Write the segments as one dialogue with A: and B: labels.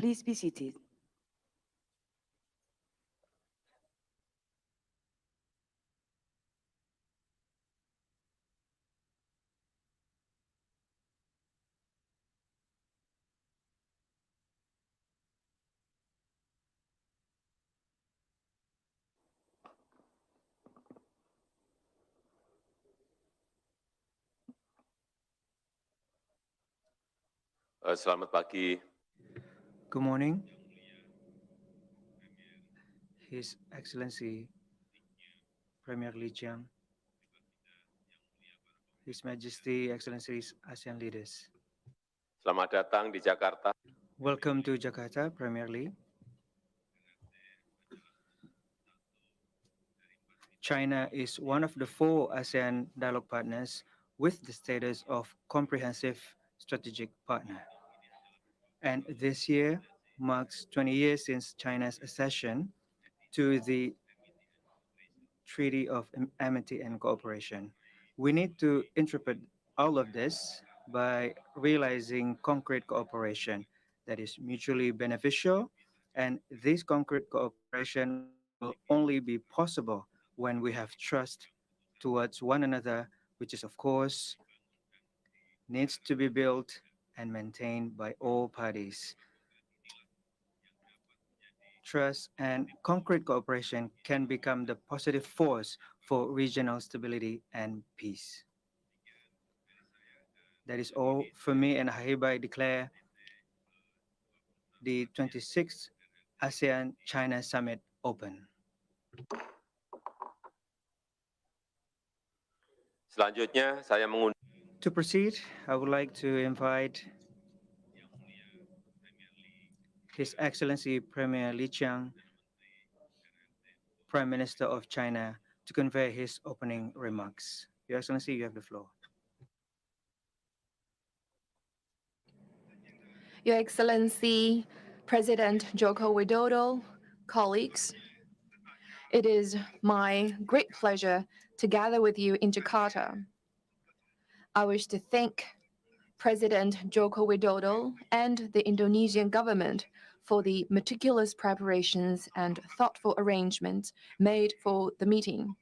A: Please be seated.
B: Selamat pagi.
C: Good morning, His Excellency Premier Li Qiang, His Majesty, Excellencies, ASEAN leaders.
B: Selamat datang di Jakarta.
C: Welcome to Jakarta, Premier Li. China is one of the 4 ASEAN dialogue partners with the status of comprehensive strategic partner. And this year marks 20 years since China's accession to the Treaty of Amity and Cooperation. We need to interpret all of this by realizing concrete cooperation that is mutually beneficial, and this concrete cooperation will only be possible when we have trust towards one another, which is, of course, needs to be built and maintained by all parties. Trust and concrete cooperation can become the positive force for regional stability and peace. That is all for me, and I hereby declare the 26th ASEAN-China Summit open.
B: Selanjutnya, saya mengundang
C: To proceed, I would like to invite His Excellency Premier Li Qiang, Prime Minister of China, to convey his opening remarks. Your Excellency, you have the floor.
D: Your Excellency, President Joko Widodo, colleagues, it is my great pleasure to gather with you in Jakarta. I wish to thank President Joko Widodo and the Indonesian government for the meticulous preparations and thoughtful arrangements made for the meeting.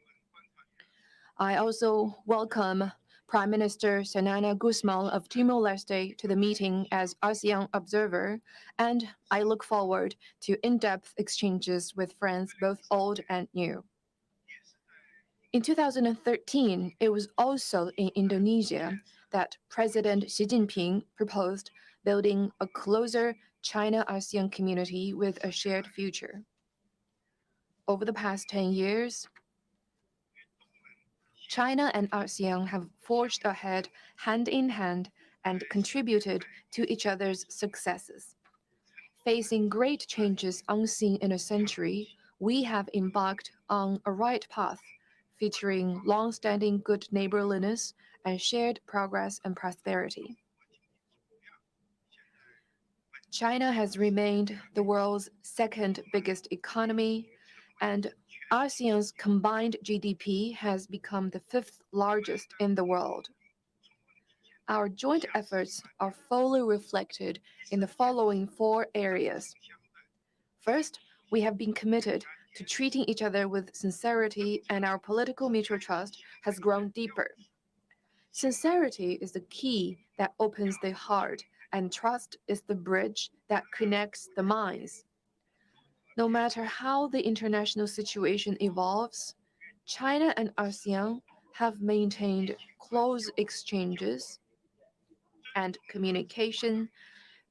D: I also welcome Prime Minister Xanana Gusmão of Timor-Leste to the meeting as ASEAN observer, and I look forward to in-depth exchanges with friends both old and new. In 2013, it was also in Indonesia that President Xi Jinping proposed building a closer China-ASEAN community with a shared future. Over the past 10 years, China and ASEAN have forged ahead hand in hand and contributed to each other's successes. Facing great changes unseen in a century, we have embarked on a right path, featuring long-standing good neighborliness and shared progress and prosperity. China has remained the world's second biggest economy, and ASEAN's combined GDP has become the 5th largest in the world. Our joint efforts are fully reflected in the following 4 areas. First, we have been committed to treating each other with sincerity, and our political mutual trust has grown deeper. Sincerity is the key that opens the heart, and trust is the bridge that connects the minds. No matter how the international situation evolves, China and ASEAN have maintained close exchanges and communication,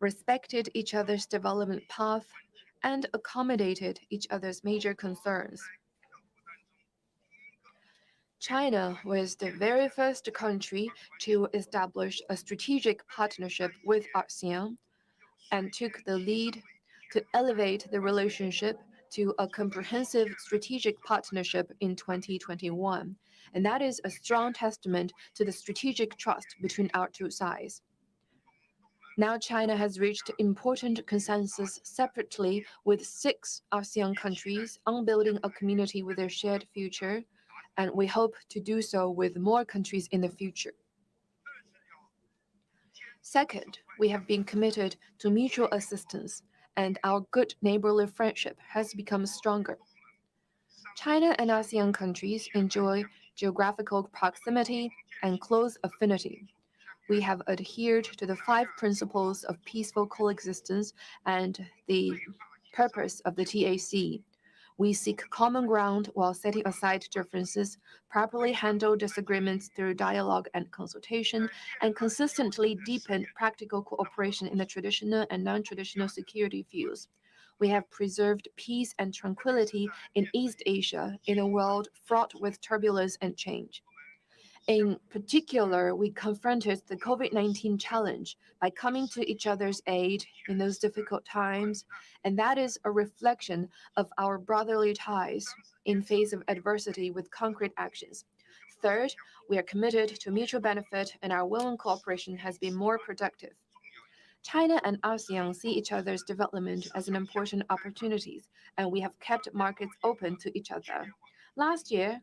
D: respected each other's development path, and accommodated each other's major concerns. China was the very first country to establish a strategic partnership with ASEAN and took the lead to elevate the relationship to a comprehensive strategic partnership in 2021. And that is a strong testament to the strategic trust between our two sides. Now China has reached important consensus separately with 6 ASEAN countries on building a community with a shared future, and we hope to do so with more countries in the future. Second, we have been committed to mutual assistance and our good neighborly friendship has become stronger. China and ASEAN countries enjoy geographical proximity and close affinity. We have adhered to the five principles of peaceful coexistence and the purpose of the TAC. We seek common ground while setting aside differences, properly handle disagreements through dialogue and consultation, and consistently deepen practical cooperation in the traditional and non traditional security fields. We have preserved peace and tranquility in East Asia in a world fraught with turbulence and change. In particular, we confronted the COVID-19 challenge by coming to each other's aid in those difficult times, and that is a reflection of our brotherly ties in face of adversity with concrete actions. Third, we are committed to mutual benefit, and our will and cooperation has been more productive. China and ASEAN see each other's development as an important opportunities, and we have kept markets open to each other. Last year,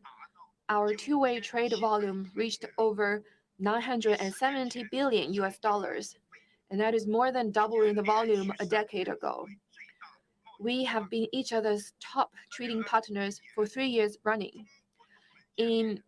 D: our two-way trade volume reached over 970 billion US dollars, and that is more than doubling the volume a decade ago. We have been each other's top trading partners for 3 years running. In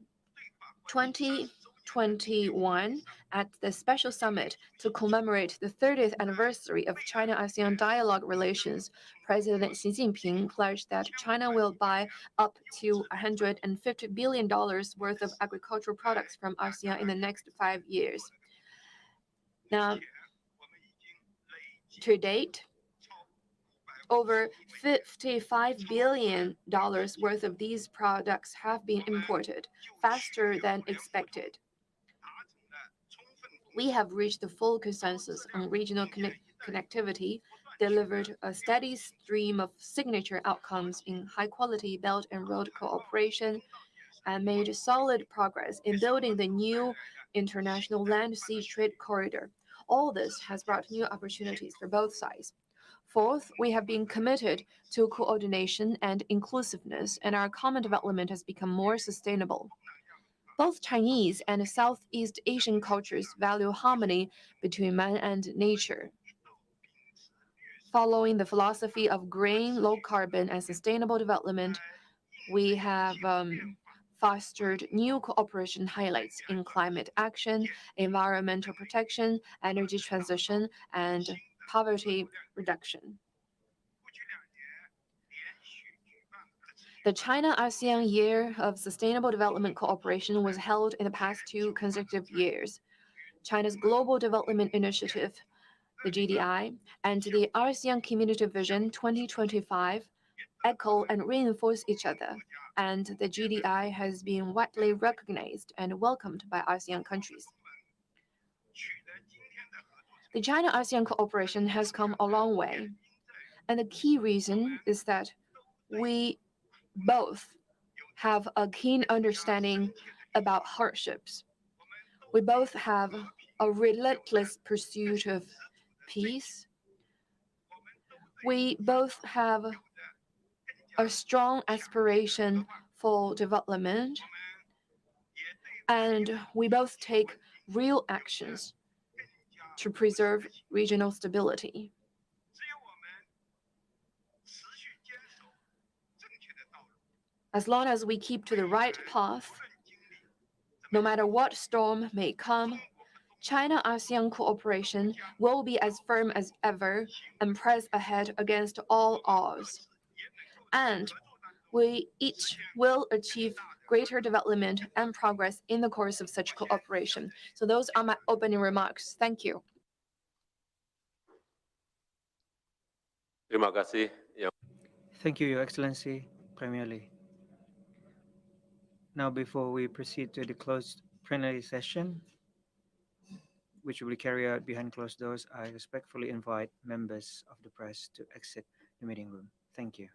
D: 2021, at the special summit to commemorate the 30th anniversary of China-ASEAN dialogue relations, President Xi Jinping pledged that China will buy up to $150 billion worth of agricultural products from ASEAN in the next 5 years. Now, to date, over $55 billion worth of these products have been imported, faster than expected. We have reached the full consensus on regional connectivity, delivered a steady stream of signature outcomes in high-quality Belt and Road cooperation, and made solid progress in building the new international land-sea trade corridor. All this has brought new opportunities for both sides. Fourth, we have been committed to coordination and inclusiveness, and our common development has become more sustainable. Both Chinese and Southeast Asian cultures value harmony between man and nature. Following the philosophy of green, low carbon, and sustainable development, we have fostered new cooperation highlights in climate action, environmental protection, energy transition, and poverty reduction. The China ASEAN Year of Sustainable Development Cooperation was held in the past 2 consecutive years. China's Global Development Initiative, the GDI, and the ASEAN Community Vision 2025 echo and reinforce each other, and the GDI has been widely recognized and welcomed by ASEAN countries. The China-ASEAN cooperation has come a long way, and the key reason is that we both have a keen understanding about hardships. We both have a relentless pursuit of peace. We both have a strong aspiration for development, and we both take real actions to preserve regional stability. As long as we keep to the right path, no matter what storm may come, China-ASEAN cooperation will be as firm as ever and press ahead against all odds. And we each will achieve greater development and progress in the course of such cooperation. So those are my opening remarks. Thank you.
B: Terima kasih.
C: Thank you, Your Excellency, Premier Li. Now, before we proceed to the closed plenary session, which will be carried out behind closed doors, I respectfully invite members of the press to exit the meeting room. Thank you.